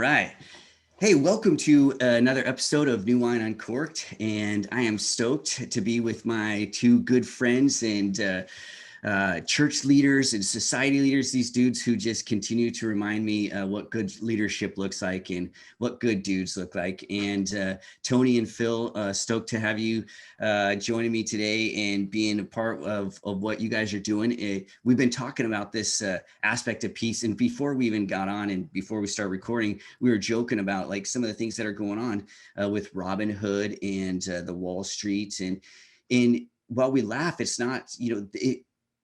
right. Hey, welcome to another episode of New Wine Uncorked. And I am stoked to be with my two good friends and church leaders and society leaders, these dudes who just continue to remind me what good leadership looks like and what good dudes look like. And Tony and Phil, stoked to have you joining me today and being a part of what you guys are doing. We've been talking about this aspect of peace. And before we even got on and before we start recording, we were joking about like some of the things that are going on with Robin Hood and the Wall Street. And while we laugh, it's not,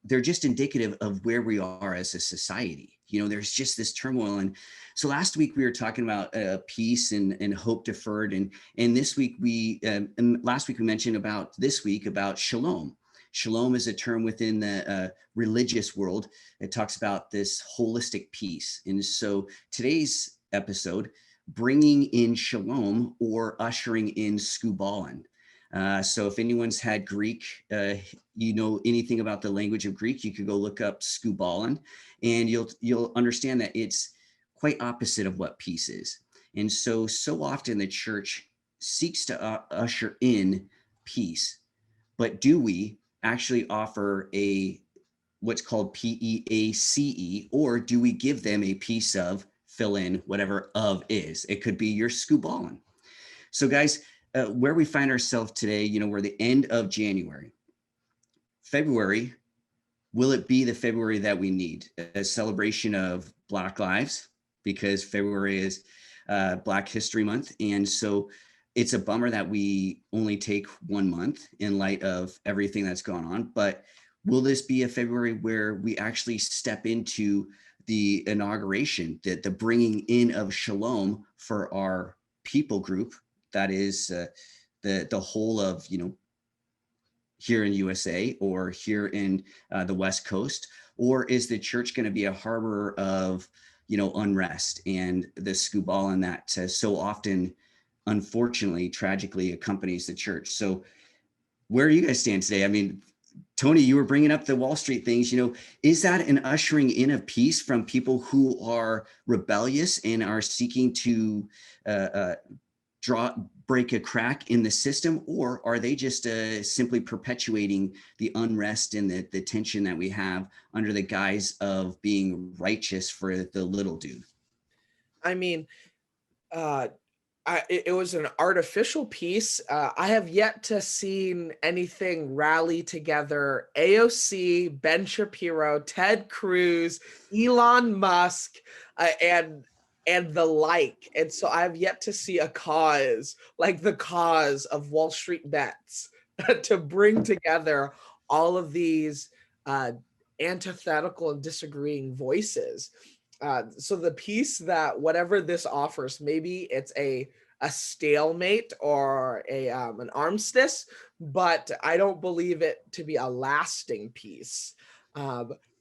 they're just indicative of where we are as a society. There's just this turmoil. And so last week we were talking about peace and hope deferred. And this week and last week we mentioned about shalom. Shalom is a term within the religious world. It talks about this holistic peace. And so today's episode, bringing in shalom or ushering in Skubalon. So if anyone's had Greek, anything about the language of Greek, you could go look up Skubalon, and you'll understand that it's quite opposite of what peace is. And so often the church seeks to usher in peace, but do we actually offer what's called PEACE, or do we give them a piece of, fill in whatever of is? It could be your Skubalon. So guys, where we find ourselves today, we're the end of January. February, will it be the February that we need? A celebration of Black lives, because February is Black History Month. And so it's a bummer that we only take 1 month in light of everything that's gone on. But will this be a February where we actually step into the inauguration, the bringing in of shalom for our people group? That is the whole of, here in USA or here in the West Coast? Or is the church going to be a harbor of, unrest and the Skubalon that so often, unfortunately, tragically accompanies the church? So where do you guys stand today? I mean, Tony, you were bringing up the Wall Street things, is that an ushering in of peace from people who are rebellious and are seeking to break a crack in the system, or are they just simply perpetuating the unrest and the tension that we have under the guise of being righteous for the little dude? I mean, it was an artificial peace. I have yet to see anything rally together AOC, Ben Shapiro, Ted Cruz, Elon Musk, and the like. And so I have yet to see a cause like the cause of Wall Street bets to bring together all of these antithetical and disagreeing voices. So the piece that whatever this offers, maybe it's a stalemate or an armistice, but I don't believe it to be a lasting peace.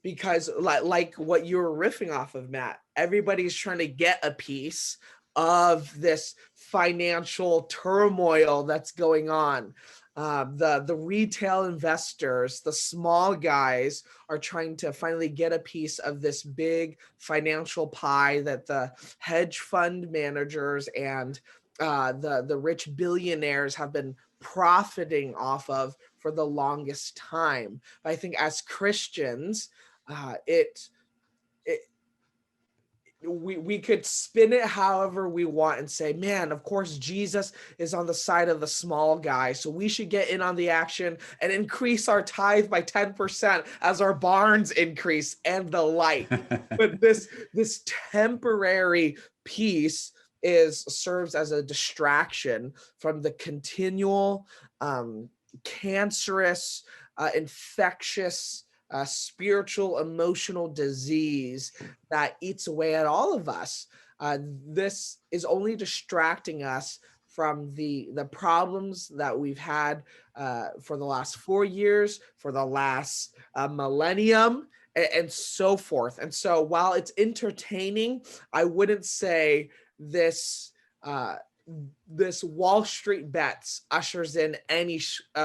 Because like what you were riffing off of, Matt, everybody's trying to get a piece of this financial turmoil that's going on. The retail investors, the small guys are trying to finally get a piece of this big financial pie that the hedge fund managers and the rich billionaires have been profiting off of for the longest time. But I think as Christians, we could spin it however we want and say, man, of course, Jesus is on the side of the small guy, so we should get in on the action and increase our tithe by 10% as our barns increase and the like. But this temporary peace serves as a distraction from the continual cancerous, infectious, spiritual, emotional disease that eats away at all of us. This is only distracting us from the problems that we've had for the last 4 years, for the last millennium, and so forth. And so while it's entertaining, I wouldn't say this Wall Street bets ushers in any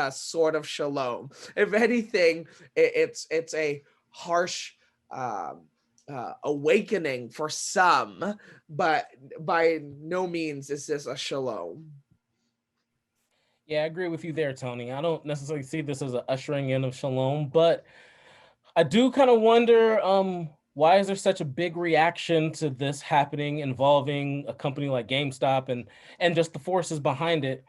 sort of shalom. If anything, it's a harsh awakening for some, but by no means is this a shalom. Yeah, I agree with you there, Tony. I don't necessarily see this as an ushering in of shalom, but I do kind of wonder why is there such a big reaction to this happening involving a company like GameStop and just the forces behind it,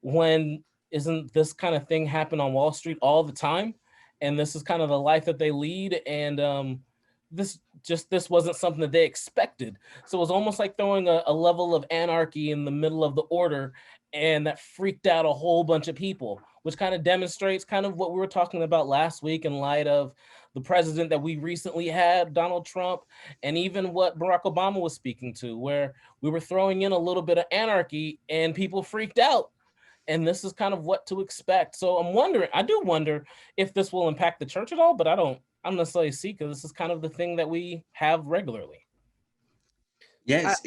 when isn't this kind of thing happen on Wall Street all the time? And this is kind of the life that they lead, and this wasn't something that they expected. So it was almost like throwing a level of anarchy in the middle of the order, and that freaked out a whole bunch of people, which kind of demonstrates kind of what we were talking about last week in light of the president that we recently had, Donald Trump, and even what Barack Obama was speaking to, where we were throwing in a little bit of anarchy and people freaked out. And this is kind of what to expect. So I do wonder if this will impact the church at all, but I don't necessarily see, because this is kind of the thing that we have regularly. Yes.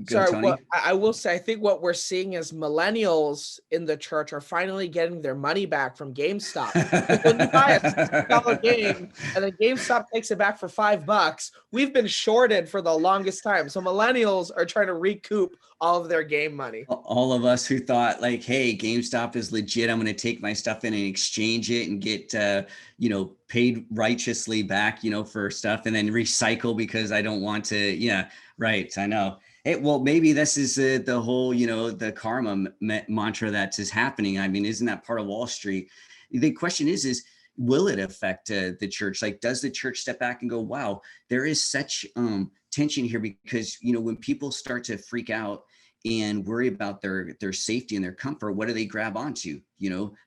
Go, Sorry, Tony. I will say, I think what we're seeing is millennials in the church are finally getting their money back from GameStop. When you buy a $60 game and then GameStop takes it back for $5, we've been shorted for the longest time. So millennials are trying to recoup all of their game money. All of us who thought like, hey, GameStop is legit, I'm going to take my stuff in and exchange it and get, paid righteously back, for stuff, and then recycle because I don't want to. Yeah, right. I know. Hey, well, maybe this is the whole, the karma mantra that is happening. I mean, isn't that part of Wall Street? The question is will it affect the church? Like, does the church step back and go, wow, there is such tension here? Because, when people start to freak out and worry about their safety and their comfort, what do they grab onto?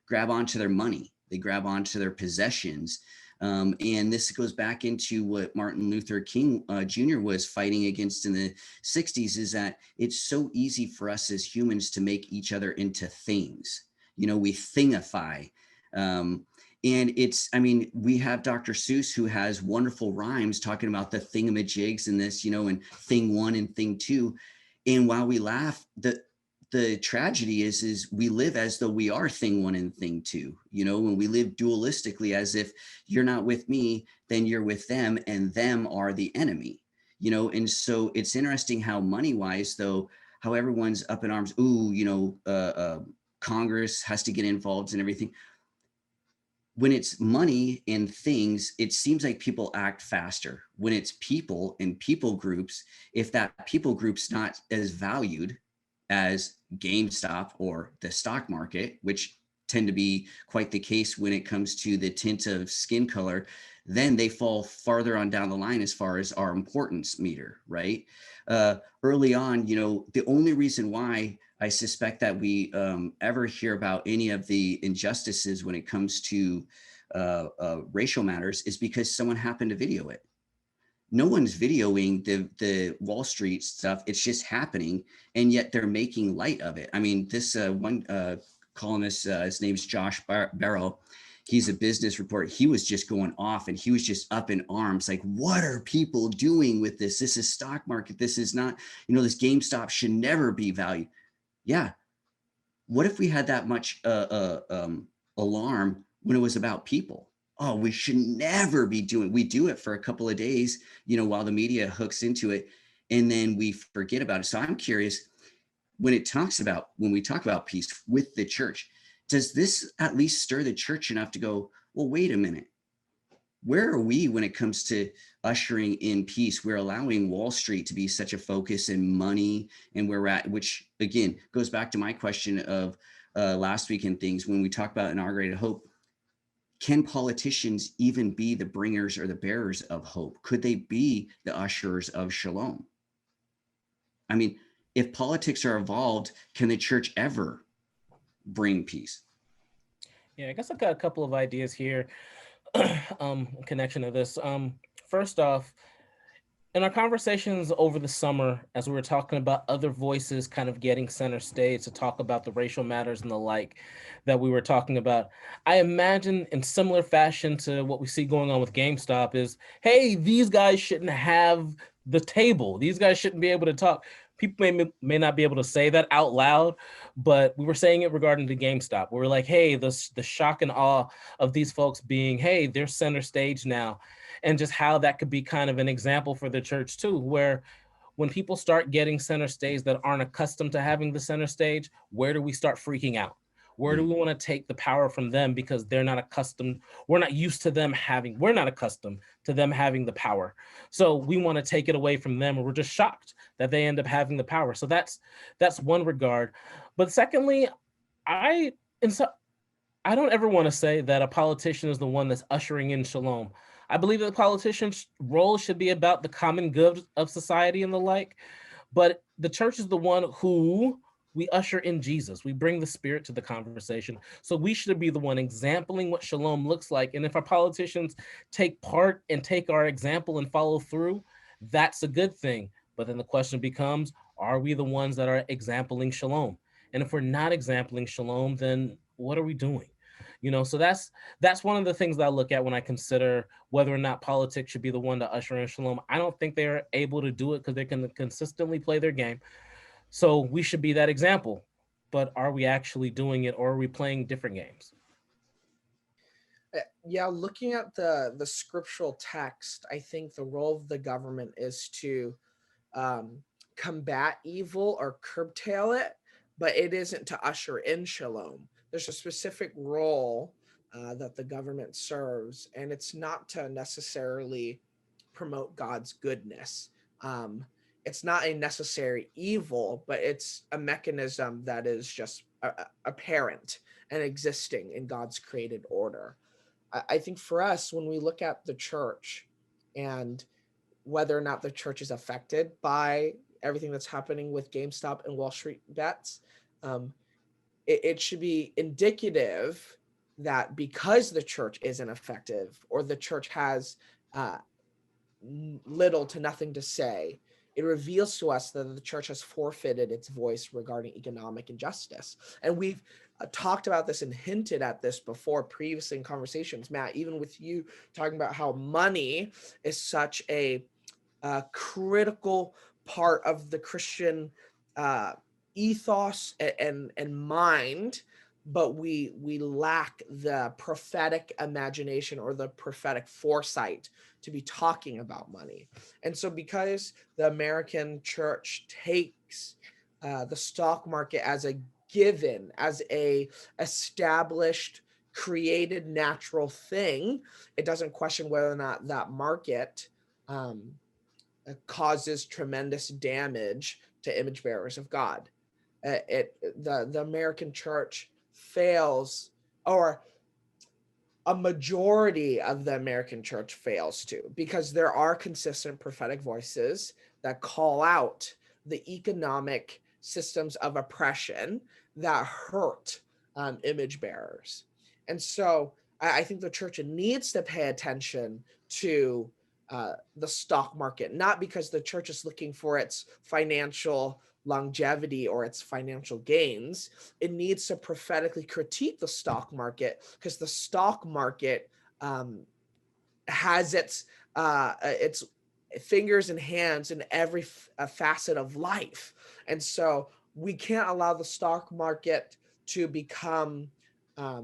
Grab onto their money. They grab onto their possessions. And this goes back into what Martin Luther King Jr. was fighting against in the 60s, is that it's so easy for us as humans to make each other into things. We thingify. And we have Dr. Seuss, who has wonderful rhymes talking about the thingamajigs and this, and thing one and thing two. And while we laugh, the tragedy is we live as though we are thing one and thing two, when we live dualistically, as if you're not with me, then you're with them, and them are the enemy, and so it's interesting how money wise, though, how everyone's up in arms. Congress has to get involved and everything. When it's money and things, it seems like people act faster. When it's people and people groups, if that people group's not as valued as GameStop or the stock market, which tend to be quite the case when it comes to the tint of skin color, then they fall farther on down the line as far as our importance meter, right? Early on, the only reason why I suspect that we ever hear about any of the injustices when it comes to racial matters is because someone happened to video it. No one's videoing the Wall Street stuff. It's just happening, and yet they're making light of it. I mean, this one columnist, his name's Josh Barrow. He's a business reporter. He was just going off, and he was just up in arms. Like, what are people doing with this? This is stock market. This is not, this GameStop should never be valued. Yeah. What if we had that much alarm when it was about people? Oh, we should never be doing. We do it for a couple of days, while the media hooks into it, and then we forget about it. So I'm curious, when we talk about peace with the church, does this at least stir the church enough to go, well, wait a minute, where are we when it comes to ushering in peace? We're allowing Wall Street to be such a focus and money, and where we're at, which again goes back to my question of last week and things when we talk about inaugurated hope. Can politicians even be the bringers or the bearers of hope? Could they be the ushers of shalom? I mean, if politics are involved, can the church ever bring peace? Yeah, I guess I've got a couple of ideas here in connection to this. First off, in our conversations over the summer, as we were talking about other voices kind of getting center stage to talk about the racial matters and the like that we were talking about, I imagine in similar fashion to what we see going on with GameStop is, hey, these guys shouldn't have the table. These guys shouldn't be able to talk. people may not be able to say that out loud, but we were saying it regarding to GameStop. We were like, hey, the shock and awe of these folks being, hey, they're center stage now, and just how that could be kind of an example for the church too, where when people start getting center stage that aren't accustomed to having the center stage, where do we start freaking out? Where do we want to take the power from them because they're not accustomed, we're not used to them having, we're not accustomed to them having the power. So we want to take it away from them, and we're just shocked that they end up having the power. So that's one regard. But secondly, I don't ever want to say that a politician is the one that's ushering in shalom. I believe that the politician's role should be about the common good of society and the like, but the church is the one who we usher in Jesus. We bring the Spirit to the conversation. So we should be the one exempling what shalom looks like. And if our politicians take part and take our example and follow through, that's a good thing. But then the question becomes, are we the ones that are exempling shalom? And if we're not exempling shalom, then what are we doing? So that's one of the things that I look at when I consider whether or not politics should be the one to usher in shalom. I don't think they're able to do it because they can consistently play their game. So we should be that example. But are we actually doing it, or are we playing different games? Yeah, looking at the scriptural text, I think the role of the government is to combat evil or curtail it, but it isn't to usher in shalom. There's a specific role that the government serves, and it's not to necessarily promote God's goodness. It's not a necessary evil, but it's a mechanism that is just apparent and existing in God's created order. I think for us, when we look at the church and whether or not the church is affected by everything that's happening with GameStop and Wall Street bets, it should be indicative that because the church isn't effective or the church has little to nothing to say, it reveals to us that the church has forfeited its voice regarding economic injustice. And we've talked about this and hinted at this before previously in conversations, Matt, even with you talking about how money is such a critical part of the Christian ethos and mind, but we lack the prophetic imagination or the prophetic foresight to be talking about money. And so because the American church takes the stock market as a given, as a established, created natural thing, it doesn't question whether or not that market causes tremendous damage to image bearers of God. The American church fails, or a majority of the American church fails to, because there are consistent prophetic voices that call out the economic systems of oppression that hurt image bearers. And so I think the church needs to pay attention to the stock market, not because the church is looking for its financial longevity or its financial gains. It needs to prophetically critique the stock market because the stock market has its fingers and hands in every facet of life. And so we can't allow the stock market to become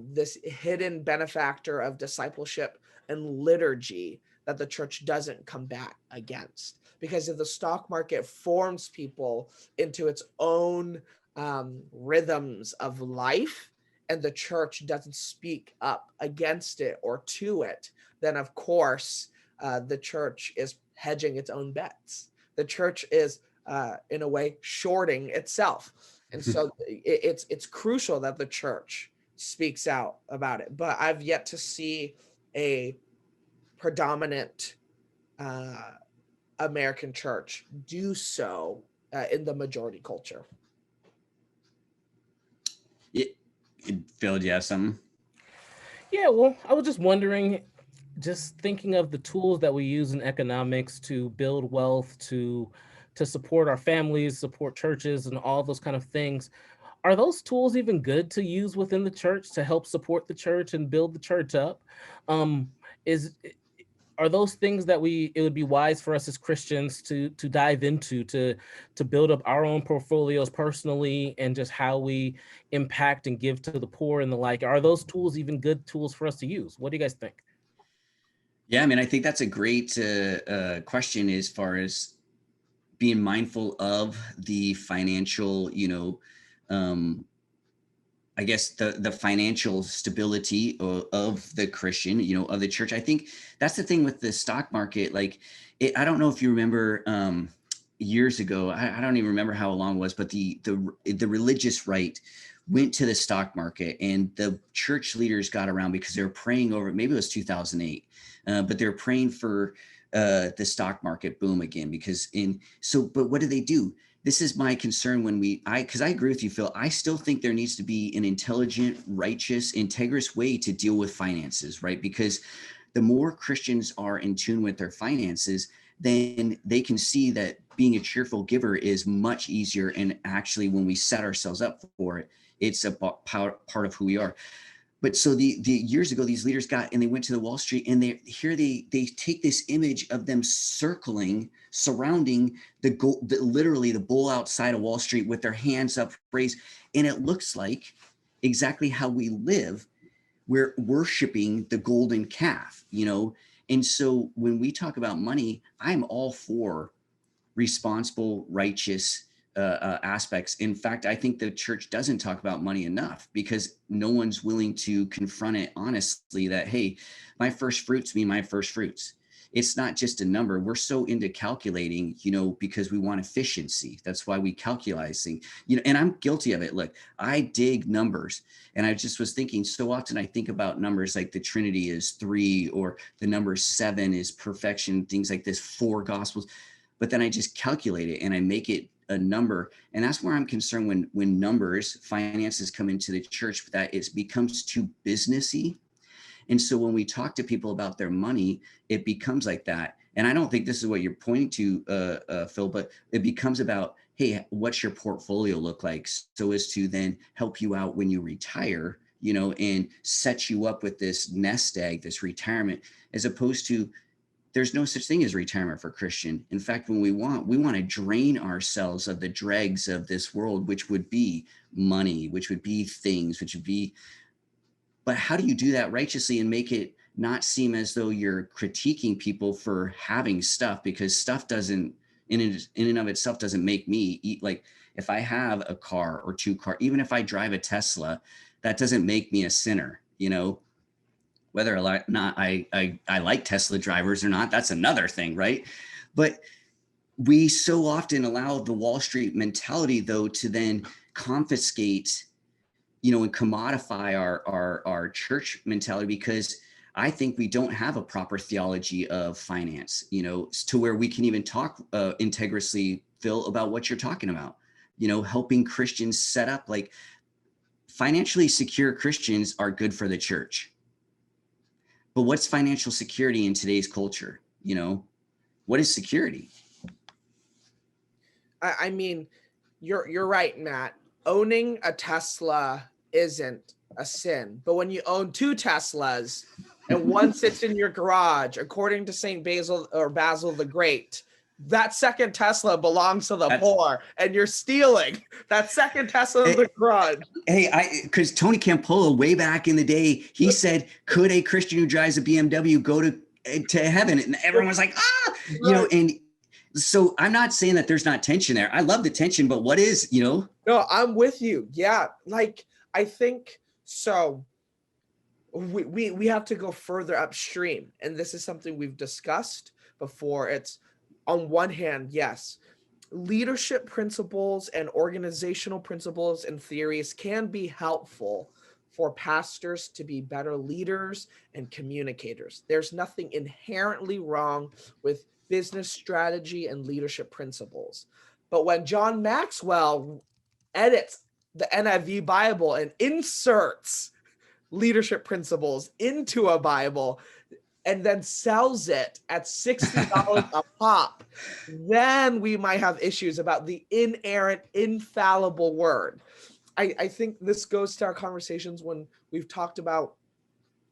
this hidden benefactor of discipleship and liturgy that the church doesn't combat against. Because if the stock market forms people into its own rhythms of life, and the church doesn't speak up against it or to it, then of course the church is hedging its own bets. The church is in a way shorting itself. And so it's crucial that the church speaks out about it. But I've yet to see a predominant American church do so in the majority culture. Phil, do you have something? Yeah, well, I was just wondering, just thinking of the tools that we use in economics to build wealth, to support our families, support churches, and all those kind of things. Are those tools even good to use within the church to help support the church and build the church up? Is are those things that it would be wise for us as Christians to dive into, to build up our own portfolios personally, and just how we impact and give to the poor and the like? Are those tools even good tools for us to use? What do you guys think? Yeah, I mean, I think that's a great question as far as being mindful of the financial, I guess the financial stability of the Christian, of the church. I think that's the thing with the stock market. Like, I don't know if you remember years ago. I don't even remember how long it was, but the religious right went to the stock market, and the church leaders got around because they were praying over. Maybe it was 2008, but they were praying for the stock market boom again But what do they do? This is my concern because I agree with you, Phil. I still think there needs to be an intelligent, righteous, integrous way to deal with finances, right? Because the more Christians are in tune with their finances, then they can see that being a cheerful giver is much easier. And actually, when we set ourselves up for it, it's a part of who we are. But so the years ago, these leaders they went to the Wall Street, and they take this image of them surrounding literally the bull outside of Wall Street with their hands up raised, and it looks like exactly how we live. We're worshiping the golden calf, And so when we talk about money, I'm all for responsible, righteous aspects. In fact, I think the church doesn't talk about money enough because no one's willing to confront it honestly that, hey, my first fruits mean my first fruits. It's not just a number. We're so into calculating, because we want efficiency. That's why we calculate things, and I'm guilty of it. Look, I dig numbers. And I just was thinking, so often I think about numbers like the Trinity is 3, or the number 7 is perfection, things like this, 4 gospels. But then I just calculate it and I make it a number. And that's where I'm concerned when numbers, finances come into the church, that it becomes too businessy. And so when we talk to people about their money, it becomes like that. And I don't think this is what you're pointing to, Phil, but it becomes about, hey, what's your portfolio look like? So as to then help you out when you retire, and set you up with this nest egg, this retirement, as opposed to, there's no such thing as retirement for Christian. In fact, when we want to drain ourselves of the dregs of this world, which would be money, which would be things, but how do you do that righteously and make it not seem as though you're critiquing people for having stuff? Because stuff doesn't, in and of itself, doesn't make me eat. Like, if I have a car or 2 cars, even if I drive a Tesla, that doesn't make me a sinner, Whether or not I like Tesla drivers or not, that's another thing, right? But we so often allow the Wall Street mentality, though, to then confiscate, and commodify our church mentality, because I think we don't have a proper theology of finance, to where we can even talk integriously, Phil, about what you're talking about, helping Christians set up, like, financially secure Christians are good for the church. But what's financial security in today's culture? What is security? I mean, you're right, Matt. Owning a Tesla isn't a sin, but when you own 2 Teslas and one sits in your garage, according to Saint Basil the Great, that second Tesla belongs to the poor, and you're stealing that second Tesla in the garage. Hey, because Tony Campolo, way back in the day, he said, could a Christian who drives a BMW go to heaven? And everyone was like, and so I'm not saying that there's not tension there. I love the tension, but what is, No, I'm with you. Yeah. Like, I think so. We have to go further upstream. And this is something we've discussed before. It's, on one hand, yes, leadership principles and organizational principles and theories can be helpful for pastors to be better leaders and communicators. There's nothing inherently wrong with business strategy and leadership principles. But when John Maxwell edits the NIV Bible and inserts leadership principles into a Bible and then sells it at $60 a pop, then we might have issues about the inerrant, infallible word. I think this goes to our conversations when we've talked about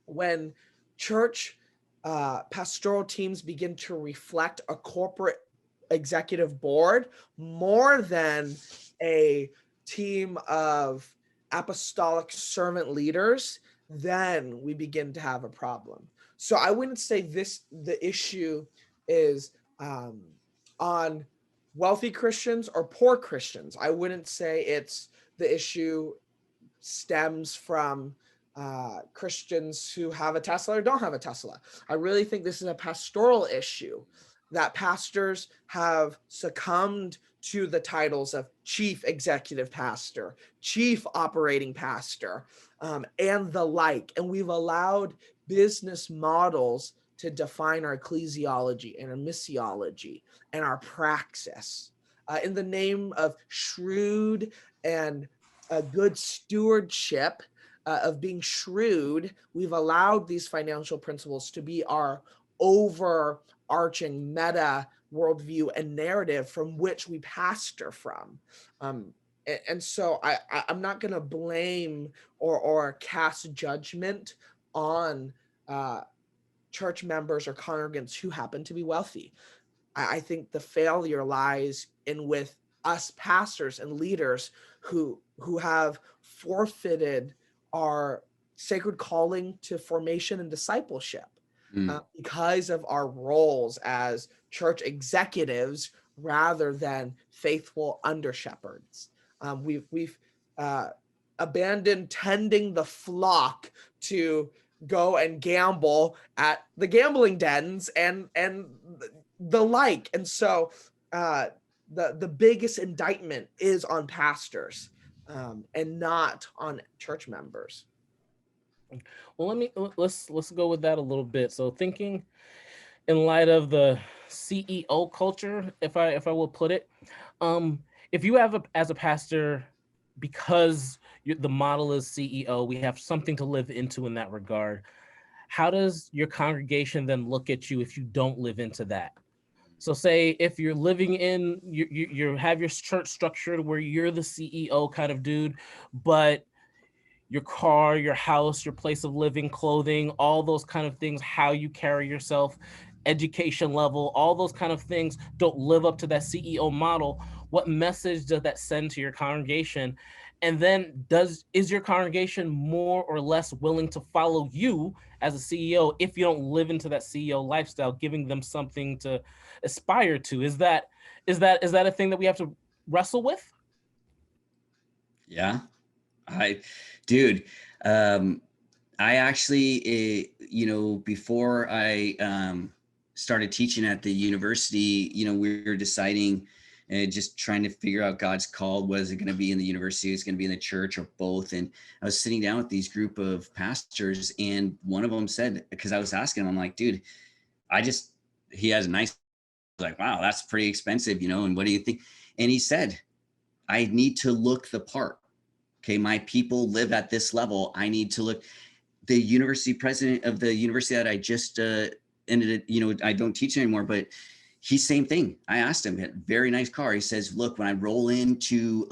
when church pastoral teams begin to reflect a corporate executive board more than a team of apostolic servant leaders, then we begin to have a problem. So I wouldn't say the issue is on wealthy Christians or poor Christians. I wouldn't say it's the issue stems from Christians who have a Tesla or don't have a Tesla. I really think this is a pastoral issue, that pastors have succumbed to the titles of chief executive pastor, chief operating pastor, and the like. And we've allowed business models to define our ecclesiology and our missiology and our praxis in the name of shrewd and a good stewardship of being shrewd. We've allowed these financial principles to be our overarching meta worldview and narrative from which we pastor from. And so I'm not going to blame or cast judgment on church members or congregants who happen to be wealthy. I think the failure lies in with us pastors and leaders who have forfeited our sacred calling to formation and discipleship because of our roles as church executives rather than faithful under shepherds. We've abandoned tending the flock to go and gamble at the gambling dens and the like. And so the biggest indictment is on pastors and not on church members. Well, let's go with that a little bit. So thinking in light of the CEO culture, if I will put it, if you have as a pastor, because the model is CEO, we have something to live into in that regard. How does your congregation then look at you if you don't live into that? So say if you're living in, you have your church structured where you're the CEO kind of dude, but your car, your house, your place of living, clothing, all those kind of things, how you carry yourself, education level, all those kind of things don't live up to that CEO model. What message does that send to your congregation? And then is your congregation more or less willing to follow you as a CEO if you don't live into that CEO lifestyle, giving them something to aspire to? Is that a thing that we have to wrestle with? Yeah, dude, I actually, before I started teaching at the university, we were deciding and just trying to figure out God's call. Was it going to be in the university? Is it going to be in the church, or both? And I was sitting down with these group of pastors, and one of them said, because I was asking him, I'm like, dude, he has a nice, like, wow, that's pretty expensive, and what do you think? And he said, I need to look the part. Okay, my people live at this level. I need to look. The university president of the university that I just ended, I don't teach anymore, but he's same thing. I asked him, very nice car. He says, look, when I roll into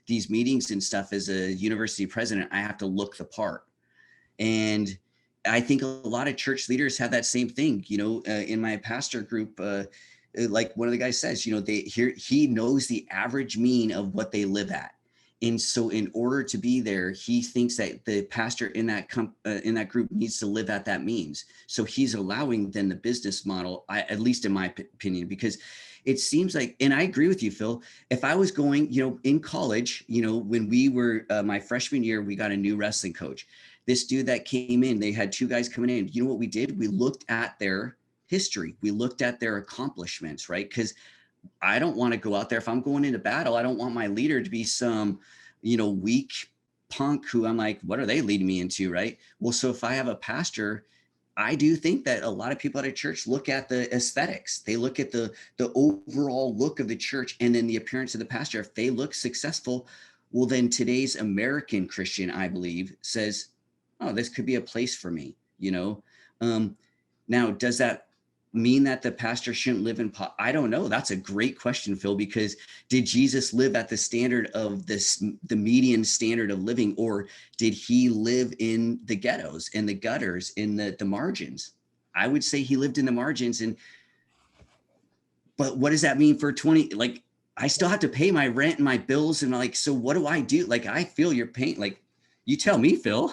these meetings and stuff as a university president, I have to look the part. And I think a lot of church leaders have that same thing. In my pastor group, like one of the guys says, he knows the average mean of what they live at. And so in order to be there, he thinks that the pastor in that group needs to live at that means. So he's allowing then the business model, at least in my opinion, because it seems like, and I agree with you, Phil, if I was going, in college, when we were my freshman year, we got a new wrestling coach. This dude that came in, they had two guys coming in. You know what we did? We looked at their history. We looked at their accomplishments, right? Because I don't want to go out there. If I'm going into battle, I don't want my leader to be some, weak punk who I'm like, what are they leading me into? Right. Well, so if I have a pastor, I do think that a lot of people at a church look at the aesthetics. They look at the overall look of the church and then the appearance of the pastor. If they look successful, well, then today's American Christian, I believe, says, oh, this could be a place for me, now, does that mean that the pastor shouldn't live in I don't know. That's a great question, Phil, because did Jesus live at the standard of the median standard of living, or did he live in the ghettos, in the gutters, in the margins? I would say he lived in the margins. But what does that mean for 20? Like, I still have to pay my rent and my bills. And like, so what do I do? Like, I feel your pain. Like, you tell me, Phil.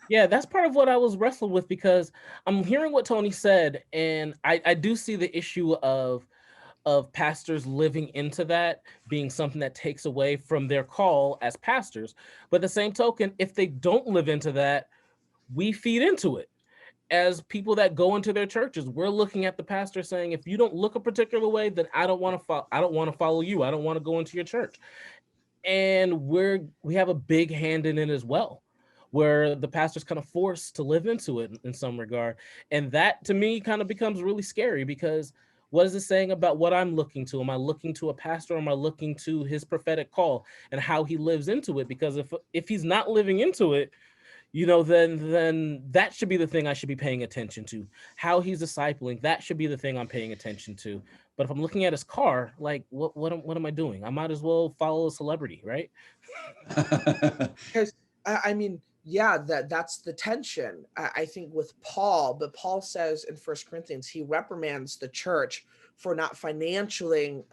Yeah, that's part of what I was wrestling with, because I'm hearing what Tony said, and I do see the issue of pastors living into that being something that takes away from their call as pastors. But the same token, if they don't live into that, we feed into it. As people that go into their churches, we're looking at the pastor saying, if you don't look a particular way, then I don't want to follow. I don't want to follow you. I don't want to go into your church. And we have a big hand in it as well, where the pastor's kind of forced to live into it in some regard. And that to me kind of becomes really scary, because what is it saying about what I'm looking to? Am I looking to a pastor, or am I looking to his prophetic call and how he lives into it? Because if he's not living into it, then that should be the thing I should be paying attention to. How he's discipling, that should be the thing I'm paying attention to. But if I'm looking at his car, like what am I doing? I might as well follow a celebrity, right? Because I mean, yeah, that's the tension. I think with Paul, but Paul says in First Corinthians, he reprimands the church for not financially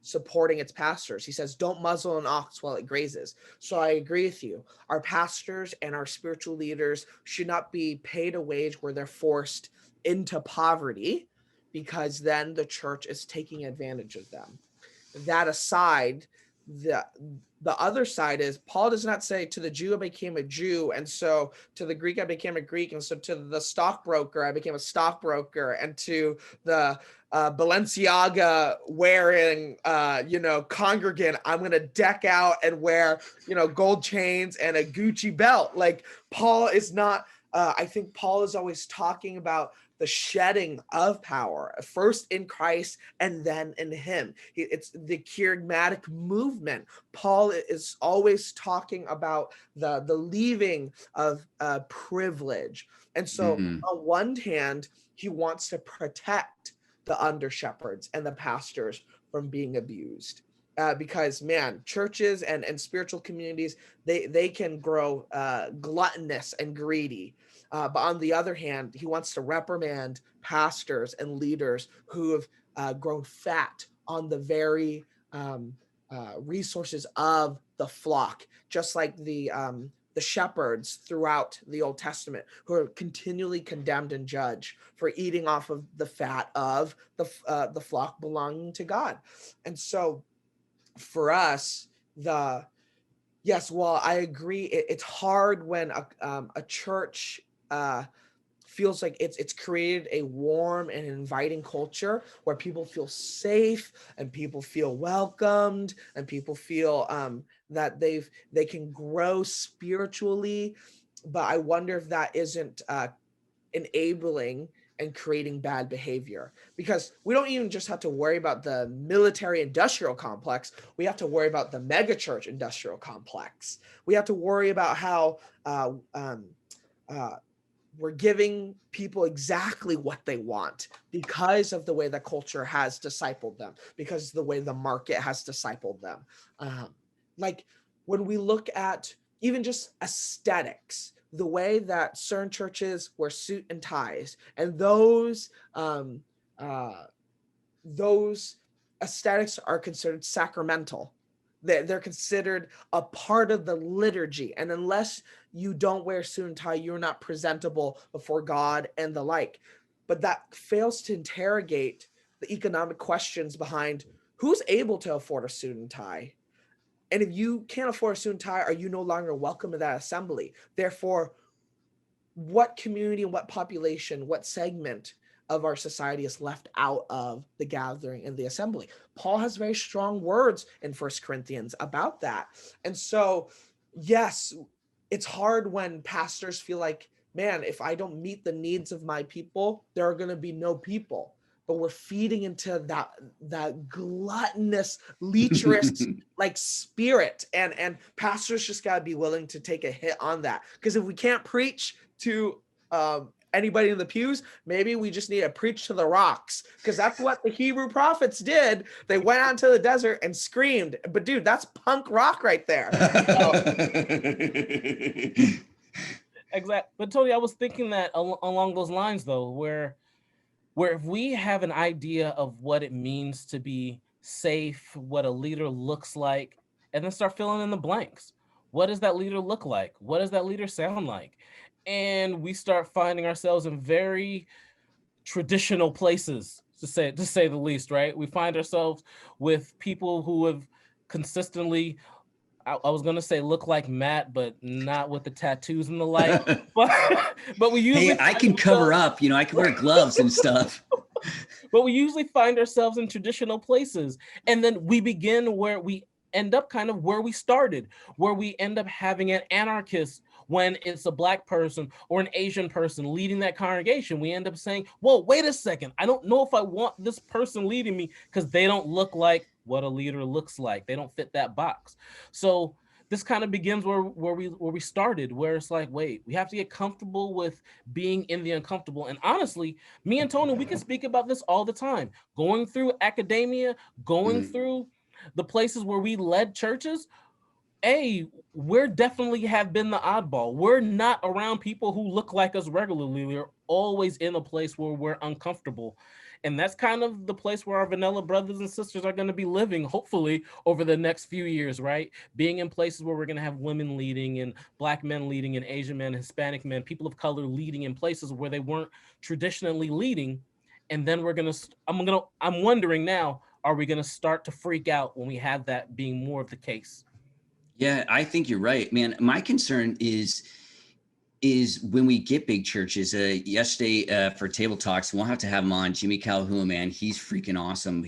supporting its pastors. He says, don't muzzle an ox while it grazes. So I agree with you. Our pastors and our spiritual leaders should not be paid a wage where they're forced into poverty, because then the church is taking advantage of them. That aside, the other side is Paul does not say, to the Jew I became a Jew, and so to the Greek I became a Greek, and so to the stockbroker I became a stockbroker, and to the Balenciaga wearing congregant I'm going to deck out and wear gold chains and a Gucci belt. Like, Paul is not I think Paul is always talking about the shedding of power, first in Christ and then in him. It's the charismatic movement. Paul is always talking about the leaving of privilege. And so on one hand, he wants to protect the under shepherds and the pastors from being abused. Because, man, churches and spiritual communities, they can grow gluttonous and greedy. But on the other hand, he wants to reprimand pastors and leaders who have grown fat on the very resources of the flock, just like the shepherds throughout the Old Testament, who are continually condemned and judged for eating off of the fat of the flock belonging to God. And so for us, yes, well, I agree. It's hard when a church feels like it's created a warm and inviting culture where people feel safe and people feel welcomed and people feel that they can grow spiritually. But I wonder if that isn't enabling and creating bad behavior, because we don't even just have to worry about the military industrial complex. We have to worry about the megachurch industrial complex. We have to worry about how we're giving people exactly what they want because of the way the culture has discipled them, because of the way the market has discipled them. Like when we look at even just aesthetics, the way that certain churches wear suit and ties, and those aesthetics are considered sacramental. They're considered a part of the liturgy, and unless you don't wear suit and tie, you're not presentable before God and the like. But that fails to interrogate the economic questions behind who's able to afford a suit and tie. And if you can't afford a suit and tie, are you no longer welcome to that assembly? Therefore, what community and what population, what segment of our society is left out of the gathering and the assembly? Paul has very strong words in First Corinthians about that. And so, yes, it's hard when pastors feel like, man, if I don't meet the needs of my people, there are going to be no people. But we're feeding into that gluttonous, lecherous like spirit, and pastors just got to be willing to take a hit on that. Because if we can't preach to anybody in the pews, maybe we just need to preach to the rocks, because that's what the Hebrew prophets did. They went out into the desert and screamed. But dude, that's punk rock right there. Exactly. But Tony, I was thinking that along those lines though, where if we have an idea of what it means to be safe, what a leader looks like, and then start filling in the blanks. What does that leader look like? What does that leader sound like? And we start finding ourselves in very traditional places, to say the least, right? We find ourselves with people who have consistently, I was gonna say look like Matt, but not with the tattoos and the like. But we usually Hey, I can cover up, I can wear gloves and stuff. but we usually find ourselves in traditional places, and then we begin where we end up kind of where we started, where we end up having an anarchist when it's a Black person or an Asian person leading that congregation. We end up saying, whoa, wait a second, I don't know if I want this person leading me because they don't look like what a leader looks like. They don't fit that box. So this kind of begins where we started, where it's like, wait, we have to get comfortable with being in the uncomfortable. And honestly, me and Tony, we can speak about this all the time. Going through academia, going through the places where we led churches, we're definitely have been the oddball. We're not around people who look like us regularly. We're always in a place where we're uncomfortable. And that's kind of the place where our vanilla brothers and sisters are going to be living, hopefully, over the next few years, right? Being in places where we're going to have women leading and Black men leading and Asian men, Hispanic men, people of color leading in places where they weren't traditionally leading. And then I'm wondering now, are we going to start to freak out when we have that being more of the case? Yeah, I think you're right, man. My concern is when we get big churches. Yesterday for Table Talks, we'll have to have him on. Jimmy Calhoun, man, he's freaking awesome.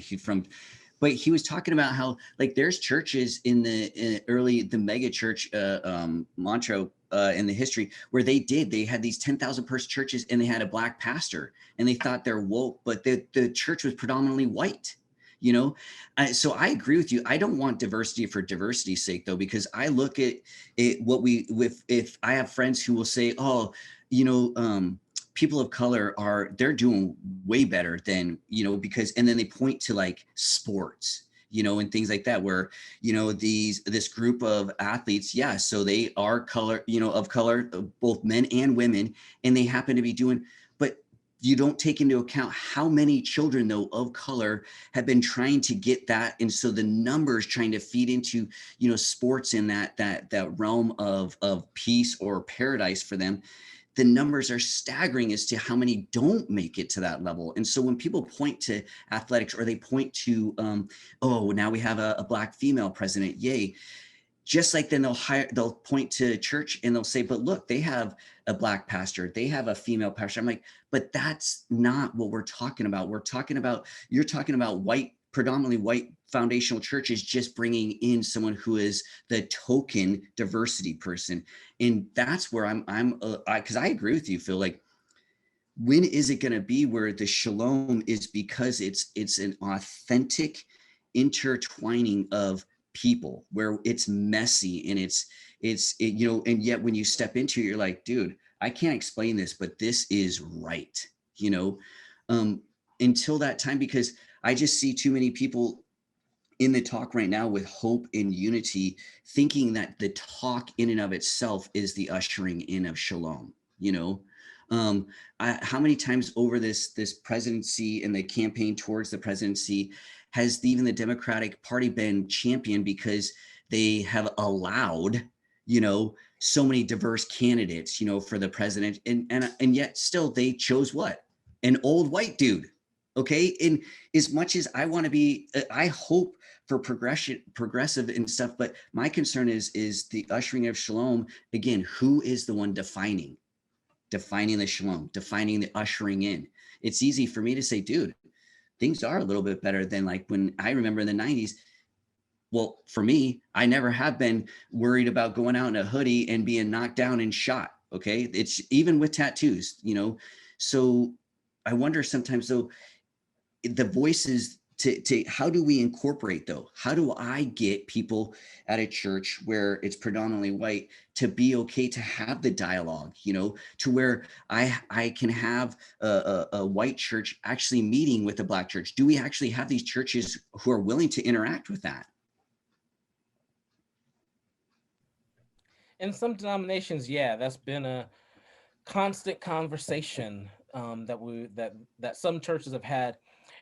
But he was talking about how like there's churches in the mega church Montreux in the history where they had these 10,000 person churches and they had a Black pastor and they thought they're woke, but the church was predominantly white. So I agree with you. I don't want diversity for diversity's sake though, because I look at it, if I have friends who will say, oh, people of color they're doing way better than, because, and then they point to like sports, and things like that, where, this group of athletes, yeah, so they are color, of color, both men and women, and they happen to be doing, but you don't take into account how many children though of color have been trying to get that. And so the numbers trying to feed into, sports in that realm of peace or paradise for them, the numbers are staggering as to how many don't make it to that level. And so when people point to athletics or they point to, oh, now we have a Black female president, yay. Just like then they'll point to church and they'll say, but look, they have a Black pastor, they have a female pastor. I'm like, but that's not what we're talking about. You're talking about predominantly white foundational churches, just bringing in someone who is the token diversity person. And that's where because I agree with you, Phil, like, when is it going to be where the shalom is, because it's an authentic intertwining of people where it's messy and and yet when you step into it, you're like, dude, I can't explain this, but this is right, until that time, because I just see too many people in the talk right now with hope and unity, thinking that the talk in and of itself is the ushering in of shalom, how many times over this presidency and the campaign towards the presidency has even the Democratic Party been championed because they have allowed, so many diverse candidates, for the president, and yet still they chose what? An old white dude. Okay. And as much as I want to be, I hope for progressive and stuff, but my concern is the ushering of shalom. Again, who is the one defining the shalom, defining the ushering in? It's easy for me to say, dude, things are a little bit better than like when I remember in the 90s. Well, for me, I never have been worried about going out in a hoodie and being knocked down and shot. Okay. It's even with tattoos, so I wonder sometimes though, the voices to how do we incorporate though? How do I get people at a church where it's predominantly white to be okay to have the dialogue, to where I can have a white church actually meeting with a Black church? Do we actually have these churches who are willing to interact with that? In some denominations, yeah, that's been constant conversation that some churches have had.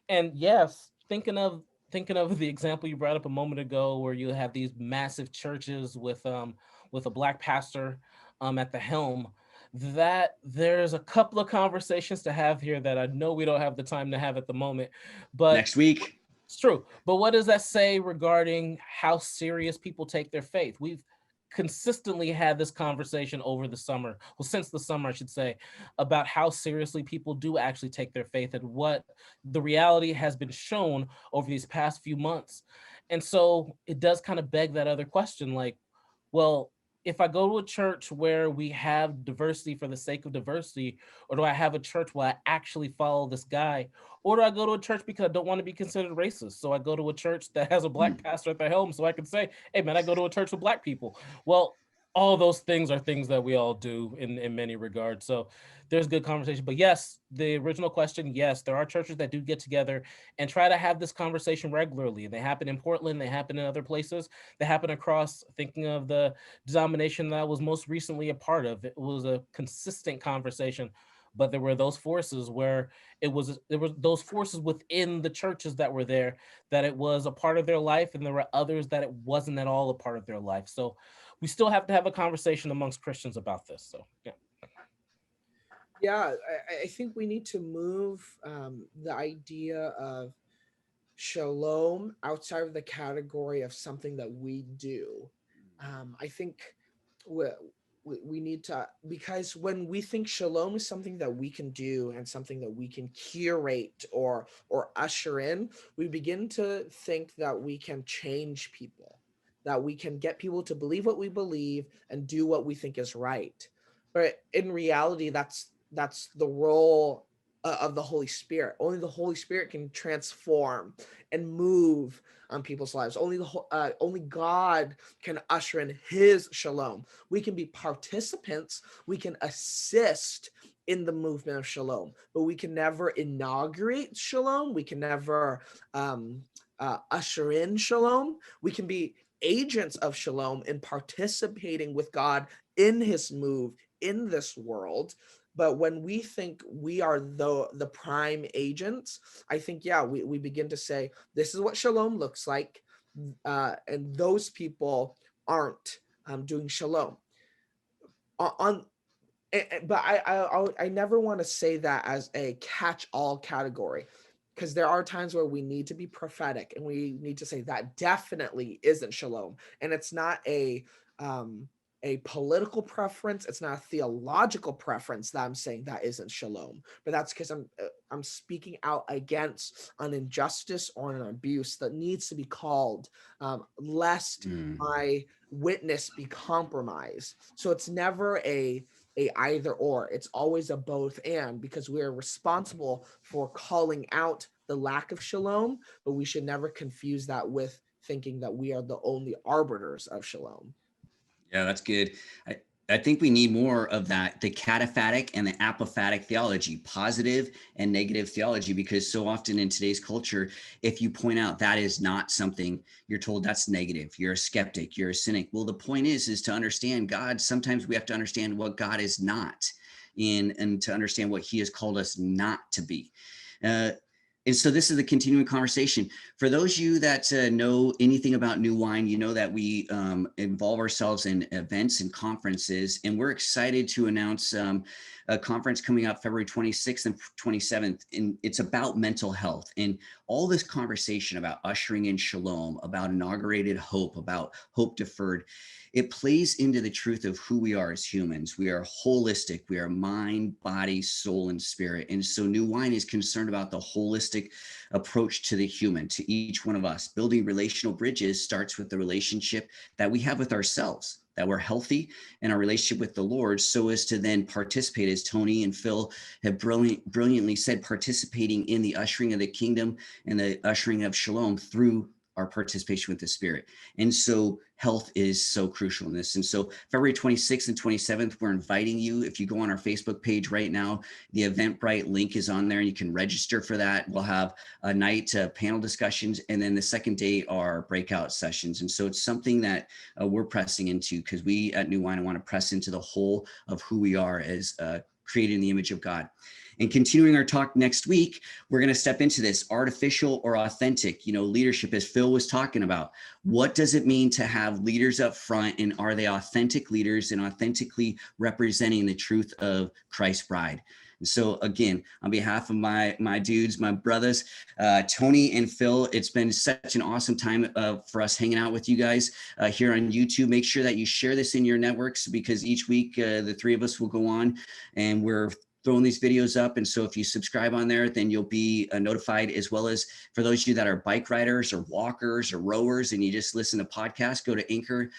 And yes, thinking of the example you brought up a moment ago, where you have these massive churches with a black pastor at the helm, that there's a couple of conversations to have here that I know we don't have the time to have at the moment, but Next week. it's true. But what does that say regarding how serious people take their faith? We've consistently had this conversation over the summer, well, since the summer, I should say, about how seriously people do actually take their faith and what the reality has been shown over these past few months. And so it does kind of beg that other question, like, well, if I go to a church where we have diversity for the sake of diversity, or do I have a church where I actually follow this guy, or do I go to a church because I don't want to be considered racist? So I go to a church that has a black pastor at the helm so I can say, hey man, I go to a church with black people. Well, all those things are things that we all do in many regards. So there's good conversation. But yes, the original question, yes, there are churches that do get together and try to have this conversation regularly. They happen in Portland, they happen in other places, they happen across, thinking of the denomination that I was most recently a part of. It was a consistent conversation, but there were those forces where there were those forces within the churches that were there, that it was a part of their life, and there were others that it wasn't at all a part of their life. So we still have to have a conversation amongst Christians about this. So yeah. Yeah, I think we need to move the idea of shalom outside of the category of something that we do. I think we, we need to, because when we think shalom is something that we can do and something that we can curate or usher in, we begin to think that we can change people, that we can get people to believe what we believe and do what we think is right. But in reality, that's the role of the Holy Spirit. Only the Holy Spirit can transform and move on people's lives. Only God can usher in His shalom. We can be participants. We can assist in the movement of shalom, but we can never inaugurate shalom. We can never usher in shalom. We can be agents of shalom in participating with God in His move in this world. But when we think we are the prime agents, I think, yeah, we begin to say, this is what shalom looks like. And those people aren't doing shalom. But I never want to say that as a catch-all category, because there are times where we need to be prophetic and we need to say that definitely isn't shalom. And it's not a political preference. It's not a theological preference that I'm saying that isn't shalom, but that's because I'm speaking out against an injustice or an abuse that needs to be called, lest my witness be compromised. So it's never a either or. It's always a both and, because we are responsible for calling out the lack of shalom, but we should never confuse that with thinking that we are the only arbiters of shalom. Yeah, that's good. I think we need more of that, the cataphatic and the apophatic theology, positive and negative theology, because so often in today's culture, if you point out that is not something, you're told that's negative. You're a skeptic, you're a cynic. Well, the point is to understand God. Sometimes we have to understand what God is not, and to understand what He has called us not to be. And so this is the continuing conversation. For those of you that know anything about New Wine, you know that we involve ourselves in events and conferences, and we're excited to announce a conference coming up February 26th and 27th, and it's about mental health. And all this conversation about ushering in shalom, about inaugurated hope, about hope deferred, it plays into the truth of who we are as humans. We are holistic. We are mind, body, soul, and spirit. And so New Wine is concerned about the holistic approach to the human, to each one of us. Building relational bridges starts with the relationship that we have with ourselves, that we're healthy in our relationship with the Lord, so as to then participate, as Tony and Phil have brilliantly said, participating in the ushering of the kingdom and the ushering of shalom through our participation with the Spirit. And so health is so crucial in this. And so February 26th and 27th, we're inviting you. If you go on our Facebook page right now, the Eventbrite link is on there and you can register for that. We'll have a night panel discussions, and then the second day are breakout sessions. And so it's something that we're pressing into, because we at New Wine want to press into the whole of who we are as created in the image of God. And continuing our talk next week, we're going to step into this artificial or authentic, leadership, as Phil was talking about. What does it mean to have leaders up front, and are they authentic leaders and authentically representing the truth of Christ's bride? And so again, on behalf of my dudes, my brothers, Tony and Phil, it's been such an awesome time for us hanging out with you guys here on YouTube. Make sure that you share this in your networks, because each week the three of us will go on and we're throwing these videos up. And so if you subscribe on there, then you'll be notified, as well as for those of you that are bike riders or walkers or rowers and you just listen to podcasts, go to anchor.fm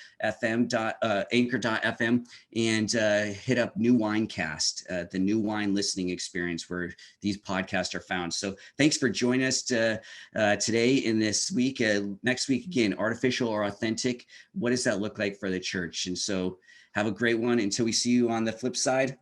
and hit up New Winecast, the new wine listening experience where these podcasts are found. So thanks for joining us today in this week. Next week, again, artificial or authentic, what does that look like for the church? And so have a great one until we see you on the flip side.